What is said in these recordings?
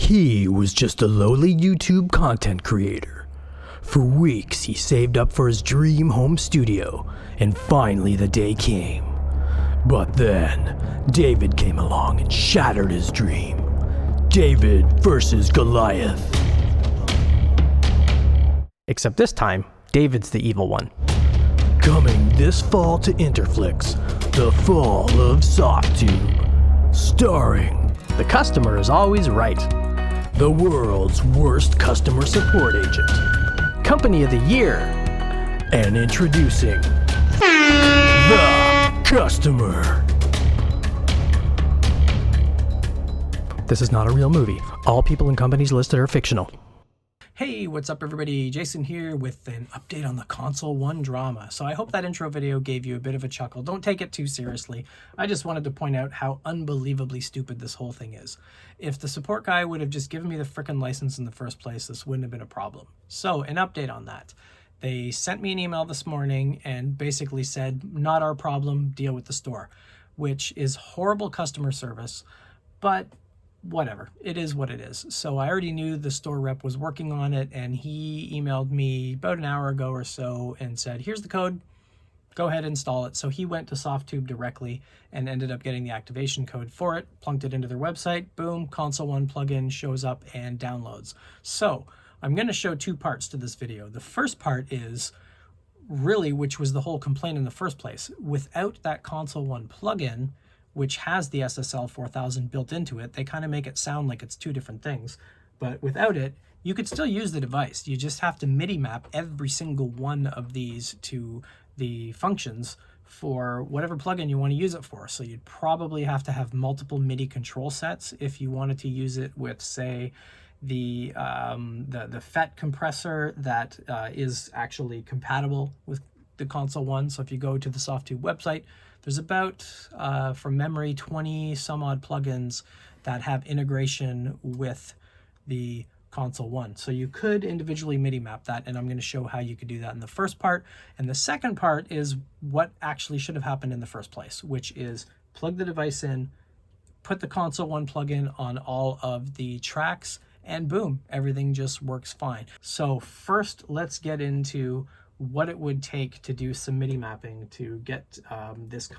He was just a lowly YouTube content creator. For weeks, he saved up for his dream home studio, and finally the day came. But then, David came along and shattered his dream. David versus Goliath. Except this time, David's the evil one. Coming this fall to Interflix, The Fall of Softube. Starring The customer is always right. the world's worst customer support agent. Company of the year. And introducing the customer. This is not a real movie. All people and companies listed are fictional. Hey, what's up everybody? Jason here with an update on the Console 1 drama. So I hope that intro video gave you a bit of a chuckle. Don't take it too seriously. I just wanted to point out how unbelievably stupid this whole thing is. If the support guy would have just given me the frickin' license in the first place, this wouldn't have been a problem. So an update on that. They sent me an email this morning and basically said, not our problem, deal with the store, which is horrible customer service, but whatever, it is what it is. So I already knew the store rep was working on it, and he emailed me about an hour ago or so and said, here's the code, go ahead and install it. So he went to Softube directly and ended up getting the activation code for it, plunked it into their website, boom, Console 1 plugin shows up and downloads. So I'm going to show two parts to this video. The first part is really, which was the whole complaint in the first place, without that Console 1 plugin, which has the SSL 4000 built into it, they kind of make it sound like it's two different things. But without it, you could still use the device. You just have to MIDI map every single one of these to the functions for whatever plugin you want to use it for. So you'd probably have to have multiple MIDI control sets if you wanted to use it with, say, the FET compressor that is actually compatible with the Console 1. So if you go to the Softube website, there's about, from memory, 20 some odd plugins that have integration with the Console 1. So you could individually MIDI map that, and I'm going to show how you could do that in the first part. And the second part is what actually should have happened in the first place, which is plug the device in, put the Console 1 plugin on all of the tracks, and boom, everything just works fine. So first, let's get into what it would take to do some MIDI mapping to get this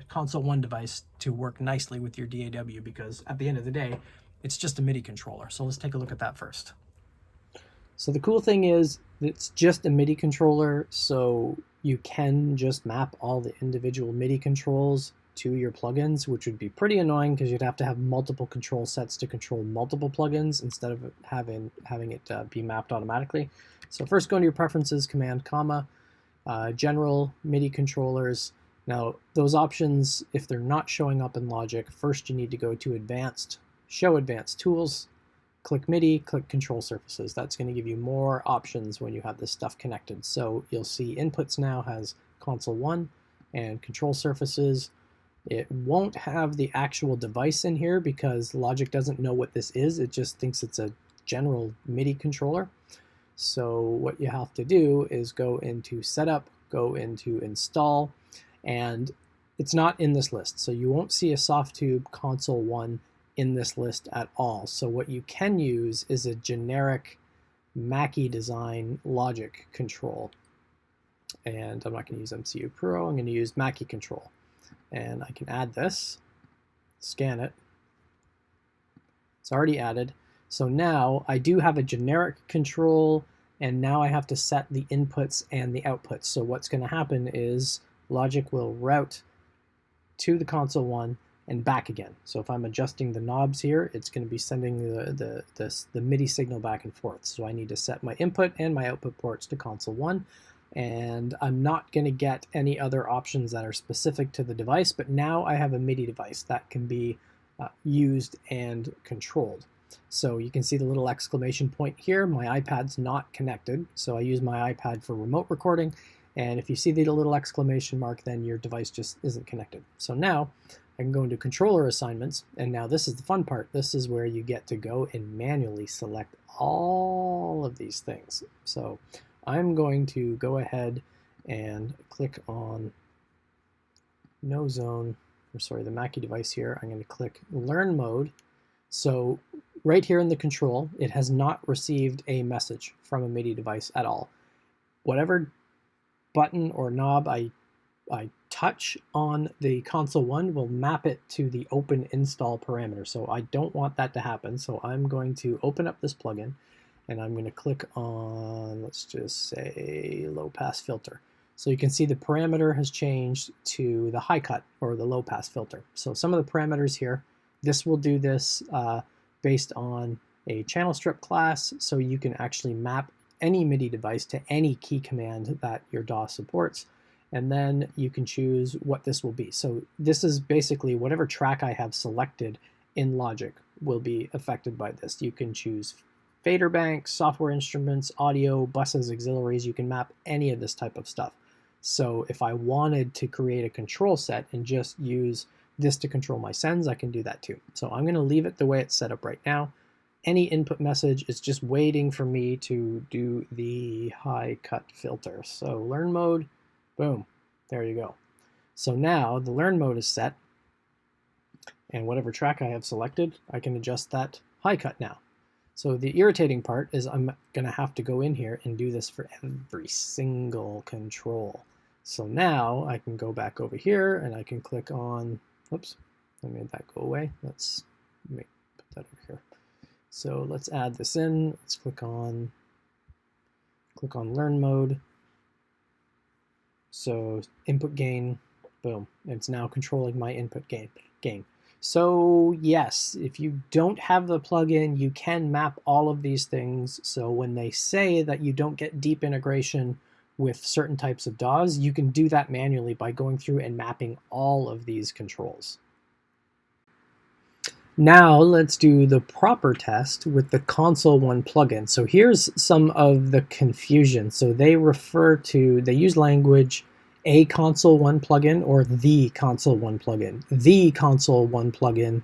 Console 1 device to work nicely with your DAW, because at the end of the day, it's just a MIDI controller. So let's take a look at that first. So the cool thing is it's just a MIDI controller, so you can just map all the individual MIDI controls to your plugins, which would be pretty annoying because you'd have to have multiple control sets to control multiple plugins instead of having it be mapped automatically. So first go into your preferences, command, comma, general MIDI controllers. Now those options, if they're not showing up in Logic, first you need to go to advanced, show advanced tools, click MIDI, click control surfaces. That's going to give you more options when you have this stuff connected. So you'll see inputs now has Console 1 and control surfaces. It won't have the actual device in here because Logic doesn't know what this is. It just thinks it's a general MIDI controller. So what you have to do is go into Setup, go into Install, and it's not in this list. So you won't see a Softube Console 1 in this list at all. So what you can use is a generic Mackie design Logic control. And I'm not going to use MCU Pro, I'm going to use Mackie control. And I can add this, scan it. It's already added. So now I do have a generic control, and now I have to set the inputs and the outputs. So what's going to happen is Logic will route to the Console 1 and back again. So if I'm adjusting the knobs here, it's going to be sending the MIDI signal back and forth. So I need to set my input and my output ports to Console 1. And I'm not going to get any other options that are specific to the device, but now I have a MIDI device that can be used and controlled. So you can see the little exclamation point here. My iPad's not connected, so I use my iPad for remote recording. And if you see the little exclamation mark, then your device just isn't connected. So now I can go into controller assignments, and now this is the fun part. This is where you get to go and manually select all of these things. So I'm going to go ahead and click on the Mackie device here. I'm going to click Learn Mode. So right here in the control, it has not received a message from a MIDI device at all. Whatever button or knob I touch on the console 1 will map it to the open install parameter. So I don't want that to happen. So I'm going to open up this plugin and I'm going to click on, let's just say, low pass filter. So you can see the parameter has changed to the high cut or the low pass filter. So some of the parameters here, this will do this based on a channel strip class. So you can actually map any MIDI device to any key command that your DAW supports. And then you can choose what this will be. So this is basically whatever track I have selected in Logic will be affected by this. You can choose fader banks, software instruments, audio, buses, auxiliaries. You can map any of this type of stuff. So if I wanted to create a control set and just use this to control my sends, I can do that too. So I'm going to leave it the way it's set up right now. Any input message is just waiting for me to do the high cut filter. So learn mode. Boom, there you go. So now the learn mode is set, and whatever track I have selected, I can adjust that high cut now. So the irritating part is I'm gonna have to go in here and do this for every single control. So now I can go back over here and I can click on, whoops, I made that go away. Let's put that over here. So let's add this in, let's click on learn mode. So input gain, boom, it's now controlling my input gain. So yes, if you don't have the plugin, you can map all of these things. So when they say that you don't get deep integration with certain types of DAWs, you can do that manually by going through and mapping all of these controls. Now let's do the proper test with the Console 1 plugin. So here's some of the confusion. So they use language a Console 1 plugin or the Console 1 plugin. The Console 1 plugin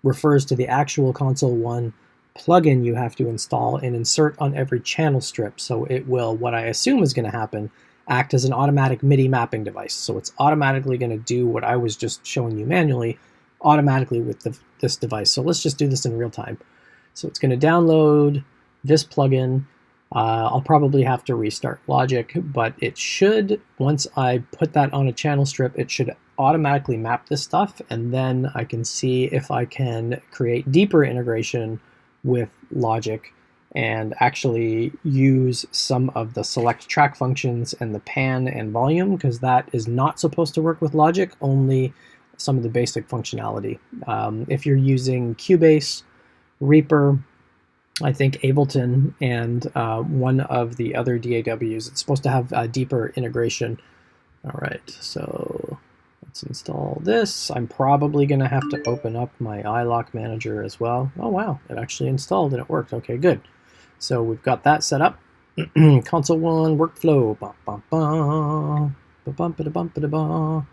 refers to the actual Console 1 plugin you have to install and insert on every channel strip. So it will, what I assume is going to happen, act as an automatic MIDI mapping device. So it's automatically going to do what I was just showing you manually automatically with this device. So let's just do this in real time. So it's going to download this plugin. I'll probably have to restart Logic, but it should, once I put that on a channel strip, it should automatically map this stuff, and then I can see if I can create deeper integration with Logic and actually use some of the select track functions and the pan and volume, because that is not supposed to work with Logic, only some of the basic functionality. If you're using Cubase, Reaper, I think Ableton, and one of the other DAWs, it's supposed to have deeper integration. All right, so let's install this. I'm probably going to have to open up my iLock manager as well. Oh wow, it actually installed and it worked. Okay, good. So we've got that set up. Console 1 workflow. Bum, bum, bum. Ba-bum, ba-da-bum, ba-da-bum.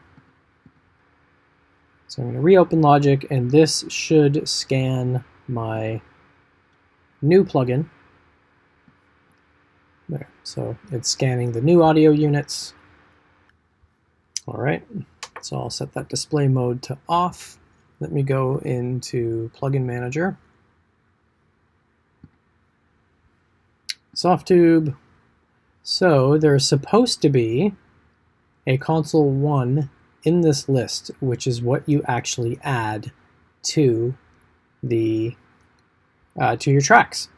So I'm going to reopen Logic, and this should scan my new plugin. There, so it's scanning the new audio units. All right, so I'll set that display mode to off. Let me go into Plugin Manager. Softube. So there's supposed to be a Console 1 in this list, which is what you actually add to the to your tracks.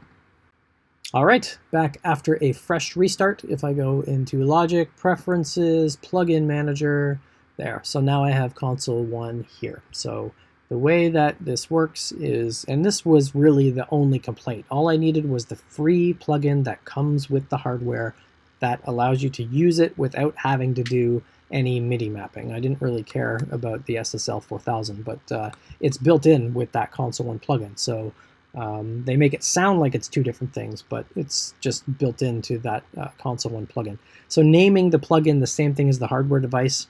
All right, back after a fresh restart. If I go into Logic, Preferences, Plugin Manager, there. So now I have Console 1 here. So the way that this works is, and this was really the only complaint, all I needed was the free plugin that comes with the hardware that allows you to use it without having to do any MIDI mapping. I didn't really care about the SSL 4000, but it's built in with that Console 1 plugin. So they make it sound like it's two different things, but it's just built into that Console 1 plugin. So naming the plugin the same thing as the hardware device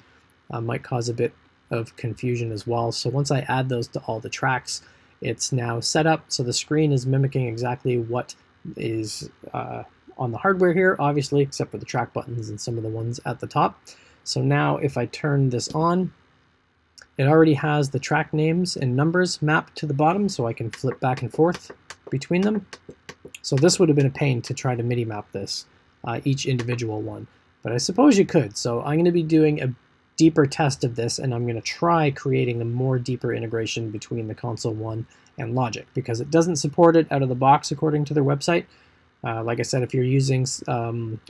might cause a bit of confusion as well. So once I add those to all the tracks, it's now set up. So the screen is mimicking exactly what is on the hardware here, obviously, except for the track buttons and some of the ones at the top. So now if I turn this on, it already has the track names and numbers mapped to the bottom, so I can flip back and forth between them. So this would have been a pain to try to MIDI map this, each individual one. But I suppose you could. So I'm going to be doing a deeper test of this, and I'm going to try creating a more deeper integration between the Console 1 and Logic, because it doesn't support it out of the box according to their website. Like I said, if you're using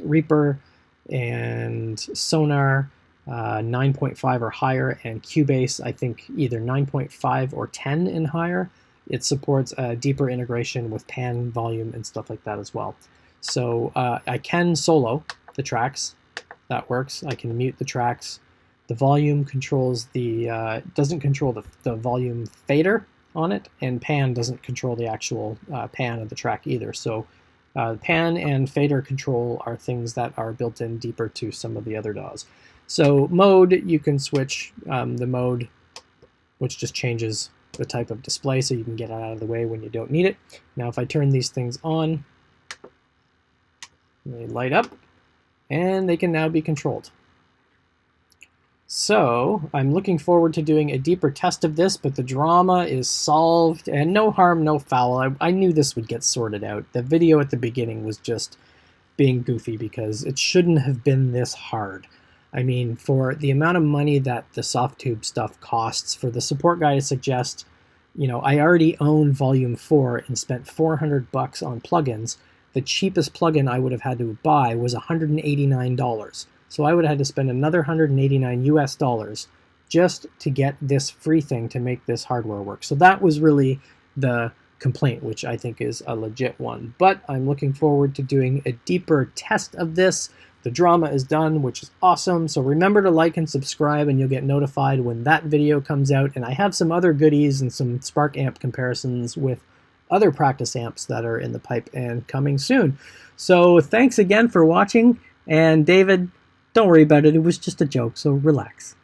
Reaper and Sonar 9.5 or higher, and Cubase, I think either 9.5 or 10 and higher, it supports a deeper integration with pan, volume, and stuff like that as well. So I can solo the tracks. That works. I can mute the tracks. The volume controls the doesn't control the volume fader on it, and pan doesn't control the actual pan of the track either. So pan and fader control are things that are built in deeper to some of the other DAWs. So mode, you can switch the mode, which just changes the type of display so you can get it out of the way when you don't need it. Now if I turn these things on, they light up, and they can now be controlled. So I'm looking forward to doing a deeper test of this, but the drama is solved, and no harm, no foul. I knew this would get sorted out. The video at the beginning was just being goofy because it shouldn't have been this hard. I mean, for the amount of money that the Softube stuff costs, for the support guy to suggest, you know, I already own Volume 4 and spent $400 on plugins. The cheapest plugin I would have had to buy was $189. So I would have had to spend another $189 US just to get this free thing to make this hardware work. So that was really the complaint, which I think is a legit one. But I'm looking forward to doing a deeper test of this. The drama is done, which is awesome. So remember to like and subscribe, and you'll get notified when that video comes out. And I have some other goodies and some Spark amp comparisons with other practice amps that are in the pipe and coming soon. So thanks again for watching. And David, don't worry about it. It was just a joke, so relax.